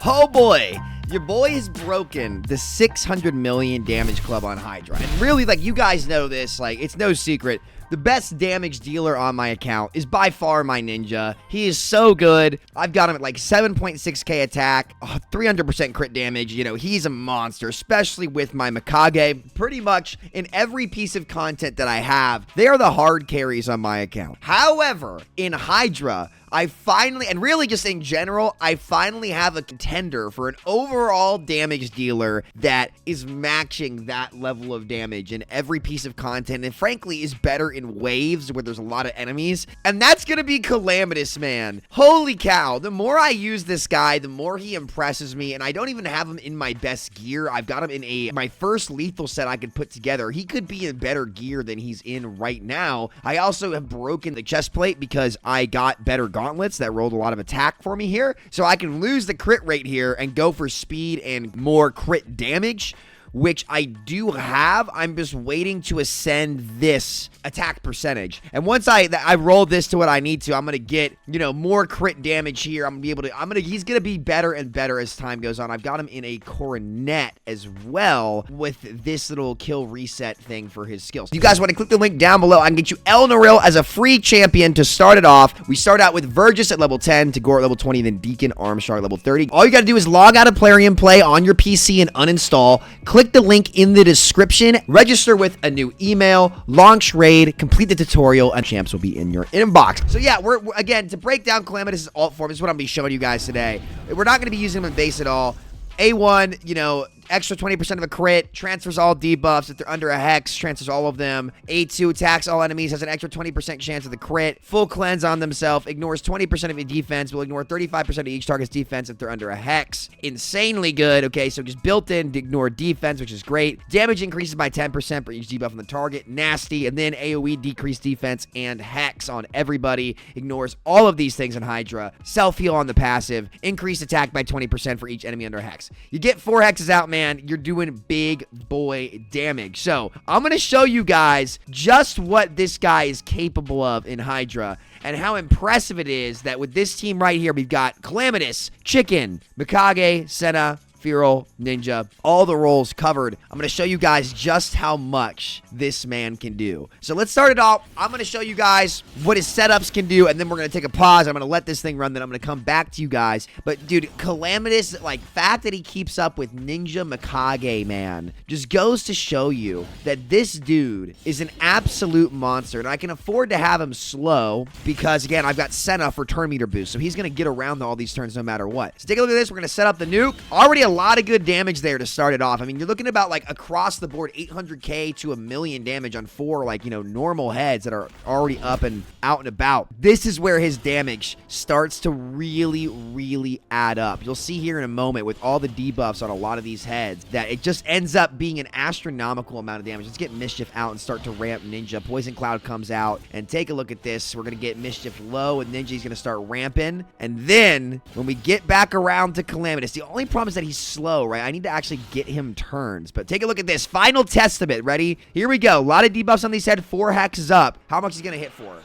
Oh boy, your boy has broken the 600 million damage club on Hydra. And really, like, you guys know this, like, it's no secret. The best damage dealer on my account is by far my ninja. He is so good. I've got him at like 7.6k attack, 300% crit damage. You know, he's a monster, especially with my Mikage. Pretty much in every piece of content that I have, they are the hard carries on my account. However, in Hydra, I finally, and really just in general, I finally have a contender for an overall damage dealer that is matching that level of damage in every piece of content, and frankly is better in waves where there's a lot of enemies, and that's gonna be Calamitus, man. Holy cow, the more I use this guy, the more he impresses me, and I don't even have him in my best gear. I've got him in my first lethal set I could put together. He could be in better gear than he's in right now. I also have broken the chest plate because I got better gauntlets that rolled a lot of attack for me here, so I can lose the crit rate here and go for speed and more crit damage, which I do have. I'm just waiting to ascend this attack percentage. And once I roll this to what I need to, I'm going to get, you know, more crit damage here. I'm going to be able to, he's going to be better and better as time goes on. I've got him in a coronet as well with this little kill reset thing for his skills. If you guys want to click the link down below, I can get you Elenaril as a free champion to start it off. We start out with Vergis at level 10, Tagoar at level 20, then Deacon Armstrong at level 30. All you got to do is log out of Plarium Play on your PC and uninstall. Click the link in the description, register with a new email, launch raid, complete the tutorial, and champs will be in your inbox. So yeah, we're again, to break down Calamitus' alt form, this is what I'm going to be showing you guys today. We're not going to be using him in base at all. A1, you know, extra 20% of a crit, transfers all debuffs. If they're under a hex, transfers all of them. A2 attacks all enemies, has an extra 20% chance of the crit. Full cleanse on themselves, ignores 20% of your defense, will ignore 35% of each target's defense if they're under a hex. Insanely good. Okay, so just built in, ignore defense, which is great. Damage increases by 10% for each debuff on the target. Nasty. And then AoE, decreased defense and hex on everybody. Ignores all of these things in Hydra. Self-heal on the passive. Increased attack by 20% for each enemy under a hex. You get 4 hexes out, man, you're doing big boy damage. So I'm going to show you guys just what this guy is capable of in Hydra and how impressive it is that with this team right here, we've got Calamitus, Chicken, Mikage, Senna, Feral, Ninja, all the roles covered. I'm going to show you guys just how much this man can do. So let's start it off. I'm going to show you guys what his setups can do, and then we're going to take a pause. I'm going to let this thing run, then I'm going to come back to you guys. But dude, Calamitus, like, fact that he keeps up with Ninja Mikage, man, just goes to show you that this dude is an absolute monster, and I can afford to have him slow because, again, I've got Senna for turn meter boost, so he's going to get around all these turns no matter what. So take a look at this. We're going to set up the nuke. Already a lot of good damage there to start it off. I mean, you're looking about like across the board 800k to 1 million damage on 4 like, you know, normal heads that are already up and out and about. This is where his damage starts to really add up. You'll see here in a moment with all the debuffs on a lot of these heads that it just ends up being an astronomical amount of damage. Let's get Mischief out and start to ramp Ninja. Poison Cloud comes out, and take a look at this. We're going to get Mischief low, and Ninja's going to start ramping. And then when we get back around to Calamitus, the only problem is that he's slow, right? I need to actually get him turns. But take a look at this. Final Testament. Ready? Here we go. A lot of debuffs on these head. 4 hexes up. How much is he going to hit for?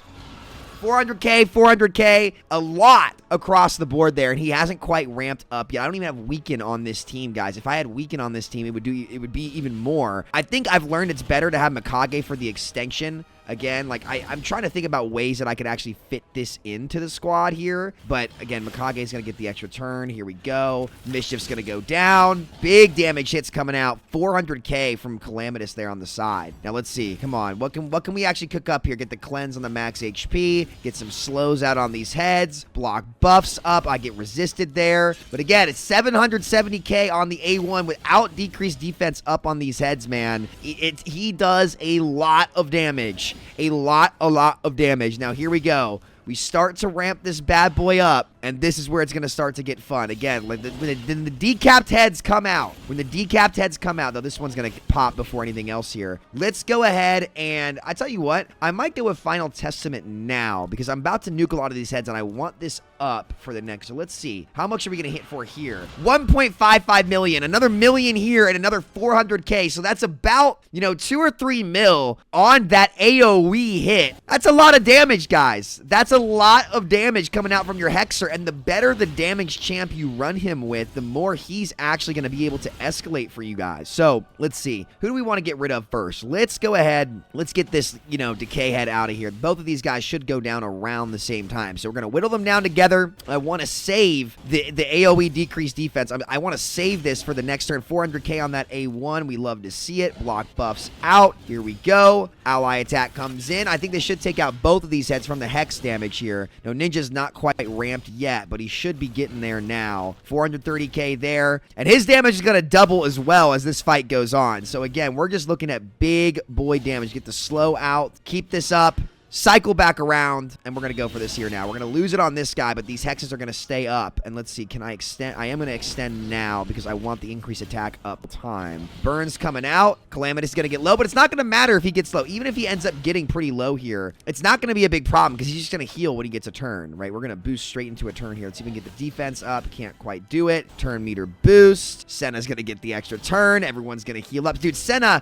400k, 400k, a lot across the board there, and he hasn't quite ramped up yet. I don't even have Weaken on this team, guys. If I had Weaken on this team, it would be even more. I think I've learned it's better to have Mikage for the extension. Again, like, I'm trying to think about ways that I could actually fit this into the squad here. But, again, Mikage is going to get the extra turn. Here we go. Mischief's going to go down. Big damage hits coming out. 400k from Calamitus there on the side. Now, let's see. Come on. What can we actually cook up here? Get the cleanse on the max HP. Get some slows out on these heads. Block buffs up. I get resisted there. But, again, it's 770k on the A1 without decreased defense up on these heads, man. He does a lot of damage. A lot of damage. Now, here we go. We start to ramp this bad boy up, and this is where it's going to start to get fun. Again, like when the decapped heads come out, though this one's going to pop before anything else here. Let's go ahead, and I tell you what, I might go with Final Testament now, because I'm about to nuke a lot of these heads, and I want this up for the next. So let's see. How much are we going to hit for here? 1.55 million. Another million here and another 400K. So that's about, 2 or 3 mil on that AoE hit. That's a lot of damage, guys. That's a lot of damage coming out from your Hexer. And the better the damage champ you run him with, the more he's actually going to be able to escalate for you guys. So let's see. Who do we want to get rid of first? Let's go ahead. Let's get this, decay head out of here. Both of these guys should go down around the same time. So we're going to whittle them down together. I want to save the AoE decreased defense. I want to save this for the next turn. 400K on that A1. We love to see it. Block buffs out. Here we go. Ally attack comes in. I think they should take out both of these heads from the Hex damage here. No, Ninja's not quite ramped yet, but he should be getting there now. 430K there. And his damage is going to double as well as this fight goes on. So again, we're just looking at big boy damage. Get the slow out. Keep this up. Cycle back around, and we're going to go for this here now. We're going to lose it on this guy, but these hexes are going to stay up. And let's see, can I extend? I am going to extend now because I want the increased attack up time. Burns coming out. Calamitus is going to get low, but it's not going to matter if he gets low. Even if he ends up getting pretty low here, it's not going to be a big problem because he's just going to heal when he gets a turn, right? We're going to boost straight into a turn here. Let's see if we can get the defense up. Can't quite do it. Turn meter boost. Senna's going to get the extra turn. Everyone's going to heal up. Dude, Senna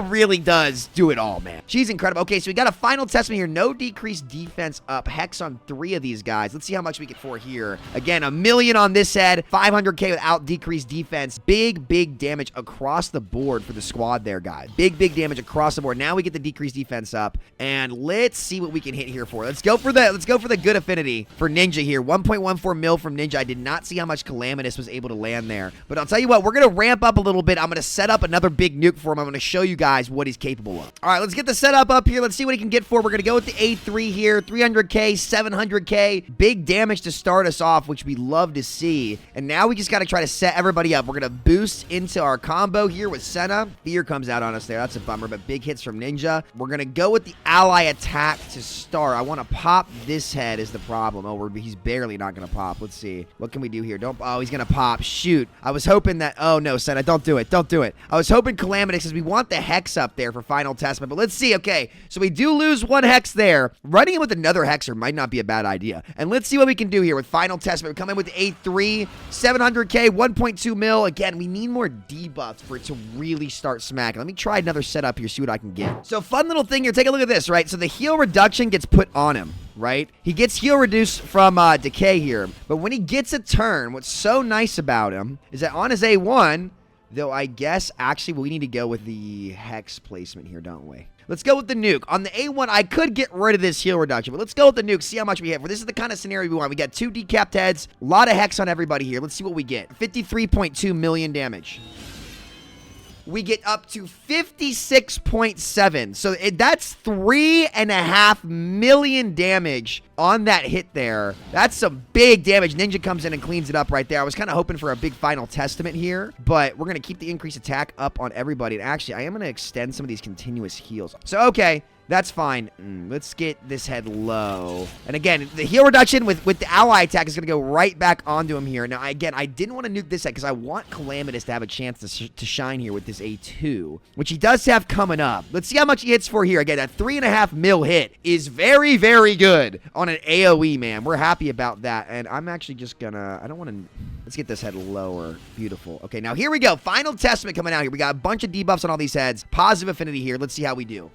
really does do it all, man. She's incredible. Okay, so we got a final testament here. No decreased defense up. Hex on 3 of these guys. Let's see how much we get for here. Again, 1 million on this head. 500K without decreased defense. Big damage across the board for the squad there, guys. Big damage across the board. Now we get the decreased defense up. And let's see what we can hit here for. Let's go for the good affinity for Ninja here. 1.14 mil from Ninja. I did not see how much Calamitus was able to land there. But I'll tell you what, we're going to ramp up a little bit. I'm going to set up another big nuke for him. I'm going to show you guys what he's capable of. All right, let's get the setup up here. Let's see what he can get for. We're going to go with the A3 here. 300K, 700K. Big damage to start us off, which we love to see. And now we just got to try to set everybody up. We're going to boost into our combo here with Senna. Fear comes out on us there. That's a bummer, but big hits from Ninja. We're going to go with the ally attack to start. I want to pop this head is the problem. Oh, he's barely not going to pop. Let's see. What can we do here? Oh, he's going to pop. Shoot. I was hoping that, oh no, Senna, don't do it. Don't do it. I was hoping Calamitus, because we want the Hex up there for final testament, but let's see. Okay, so we do lose 1 Hex there. Running in with another Hexer might not be a bad idea. And let's see what we can do here with final testament. We come in with A3, 700K, 1.2 mil. Again, we need more debuffs for it to really start smacking. Let me try another setup here, see what I can get. So fun little thing here. Take a look at this, right? So the heal reduction gets put on him, right? He gets heal reduced from decay here. But when he gets a turn, what's so nice about him is that on his A1, though I guess actually we need to go with the Hex placement here, don't we? Let's go with the nuke. On the A1, I could get rid of this heal reduction, but let's go with the nuke, see how much we hit. For this is the kind of scenario we want. We got 2 decapped heads, a lot of Hex on everybody here. Let's see what we get. 53.2 million damage. We get up to 56.7. So that's 3.5 million damage on that hit there. That's some big damage. Ninja comes in and cleans it up right there. I was kind of hoping for a big final testament here, but we're going to keep the increased attack up on everybody. And actually, I am going to extend some of these continuous heals. So, okay. That's fine. Let's get this head low. And again, the heal reduction with the ally attack is going to go right back onto him here. Now, again, I didn't want to nuke this head because I want Calamitus to have a chance to shine here with this A2, which he does have coming up. Let's see how much he hits for here. Again, that 3.5 mil hit is very good on an AoE, man. We're happy about that. And I'm actually just going to... I don't want to... Let's get this head lower. Beautiful. Okay, now here we go. Final testament coming out here. We got a bunch of debuffs on all these heads. Positive affinity here. Let's see how we do.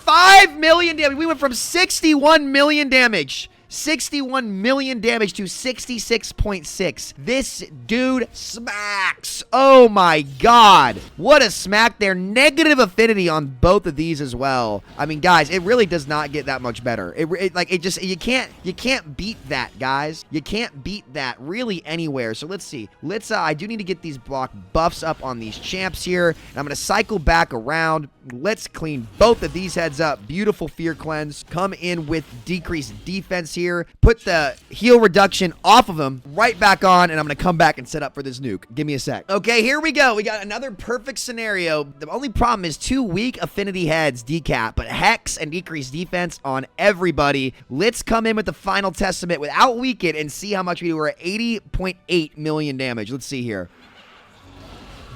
5 million damage. We went from 61 million damage. 61 million damage to 66.6. This dude smacks. Oh my god. What a smack there. Negative affinity on both of these as well. I mean, guys, it really does not get that much better. You can't beat that, guys. You can't beat that really anywhere. So let's see. I do need to get these block buffs up on these champs here. And I'm going to cycle back around. Let's clean both of these heads up. Beautiful fear cleanse. Come in with decreased defense here. Put the heal reduction off of him, right back on, and I'm going to come back and set up for this nuke. Give me a sec. Okay, here we go. We got another perfect scenario. The only problem is 2 weak affinity heads decap, but Hex and decreased defense on everybody. Let's come in with the final testament without weaken and see how much we do. We're at 80.8 million damage. Let's see here.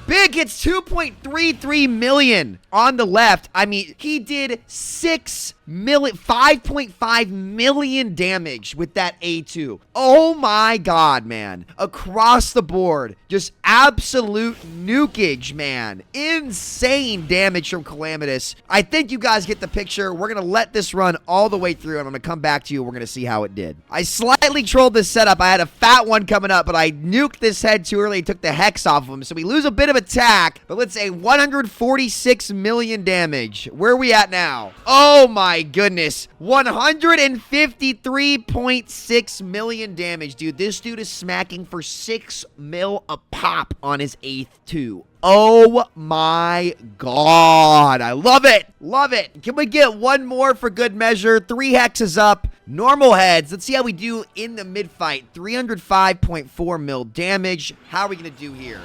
Big hits 2.33 million on the left. I mean, he did 5.5 million damage with that A2. Oh my god, man. Across the board, just absolute nukage, man. Insane damage from Calamitus. I think you guys get the picture. We're going to let this run all the way through, and I'm going to come back to you. We're going to see how it did. I slightly trolled this setup. I had a fat one coming up, but I nuked this head too early. Took the hex off of him, so we lose a bit of attack, but let's say 146 million damage. Where are we at now? Oh my goodness. 153.6 million damage, dude. This dude is smacking for 6 mil a pop on his 8th too. Oh my god. I love it. Love it. Can we get one more for good measure? 3 hexes up. Normal heads. Let's see how we do in the mid-fight. 305.4 mil damage. How are we going to do here?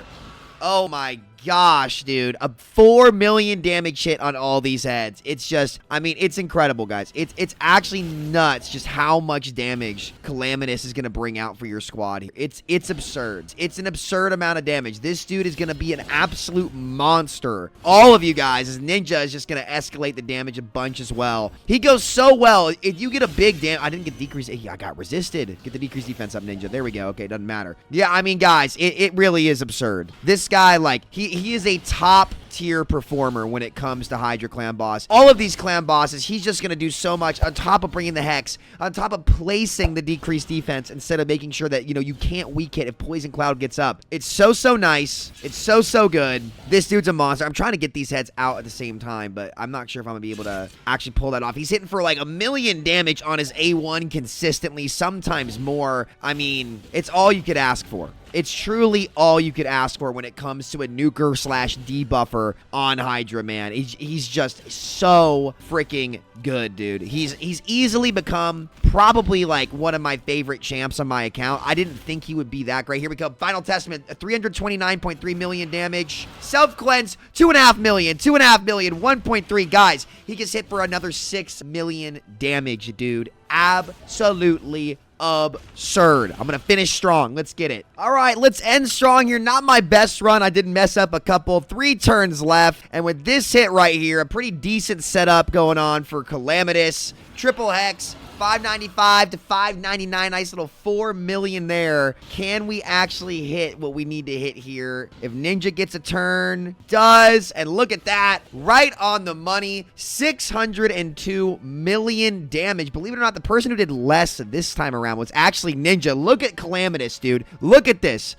Oh my gosh, dude. A 4 million damage hit on all these heads. It's just, I mean, it's incredible, guys. It's actually nuts just how much damage Calamitus is going to bring out for your squad here. It's absurd. It's an absurd amount of damage. This dude is going to be an absolute monster. All of you guys, as Ninja is just going to escalate the damage a bunch as well. He goes so well. If you get a big I didn't get decreased. I got resisted. Get the decreased defense up, Ninja. There we go. Okay, doesn't matter. Yeah, I mean, guys, it really is absurd. This guy, like, he is a top tier performer when it comes to Hydra clan boss. All of these clan bosses, he's just going to do so much on top of bringing the hex, on top of placing the decreased defense instead of making sure that, you know, you can't weak hit if Poison Cloud gets up. It's so nice. It's so good. This dude's a monster. I'm trying to get these heads out at the same time, but I'm not sure if I'm going to be able to actually pull that off. He's hitting for like 1 million damage on his A1 consistently, sometimes more. I mean, it's all you could ask for. It's truly all you could ask for when it comes to a nuker slash debuffer on Hydra, man. He's just so freaking good, dude. He's easily become probably like one of my favorite champs on my account. I didn't think he would be that great. Here we go. Final Testament, 329.3 million damage. Self-cleanse, 2.5 million, 2.5 million, 1.3. Guys, he gets hit for another 6 million damage, dude. Absolutely absurd. I'm gonna finish strong. Let's get it. All right, let's end strong here. Not my best run. I did mess up a couple. 3 turns left, and with this hit right here, a pretty decent setup going on for Calamitus. Triple hex, 595 to 599. Nice little 4 million there. Can we actually hit what we need to hit here? If Ninja gets a turn, does, and look at that, right on the money. 602 million damage. Believe it or not, the person who did less this time around was actually Ninja. Look at Calamitus, dude. Look at this.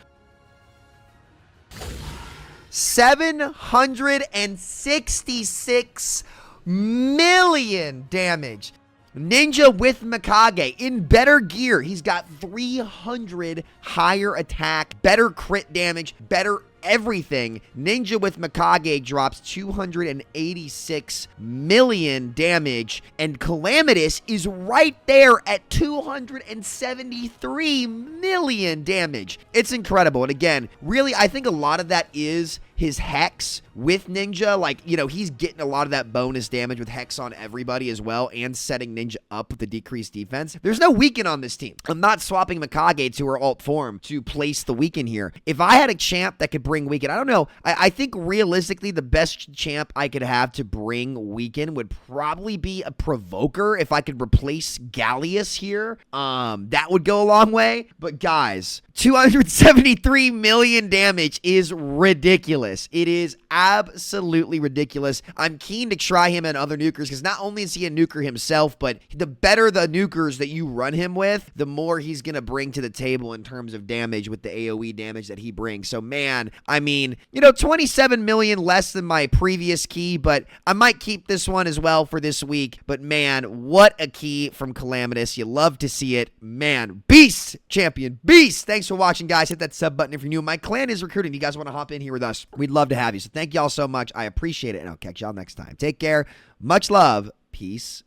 766 million damage. Ninja with Mikage in better gear. He's got 300 higher attack, better crit damage, better everything. Ninja with Mikage drops 286 million damage, and Calamitus is right there at 273 million damage. It's incredible. And again, really, I think a lot of that is his hex with Ninja. Like, you know, he's getting a lot of that bonus damage with hex on everybody as well, and setting Ninja up with the decreased defense. There's no weaken on this team. I'm not swapping Mikage to her alt form to place the weaken here. If I had a champ that could bring weaken, I don't know. I think realistically the best champ I could have to bring weaken would probably be a provoker. If I could replace Gallius here, that would go a long way. But guys, 273 million damage is ridiculous. It is absolutely ridiculous. I'm keen to try him and other nukers, because not only is he a nuker himself, but the better the nukers that you run him with, the more he's going to bring to the table in terms of damage with the AoE damage that he brings. So, man, I mean, you know, 27 million less than my previous key, but I might keep this one as well for this week. But, man, what a key from Calamitus. You love to see it. Man, beast, champion, beast. Thanks for watching, guys. Hit that sub button if you're new. My clan is recruiting. You guys want to hop in here with us? We'd love to have you. So thank y'all so much. I appreciate it, and I'll catch y'all next time. Take care. Much love. Peace.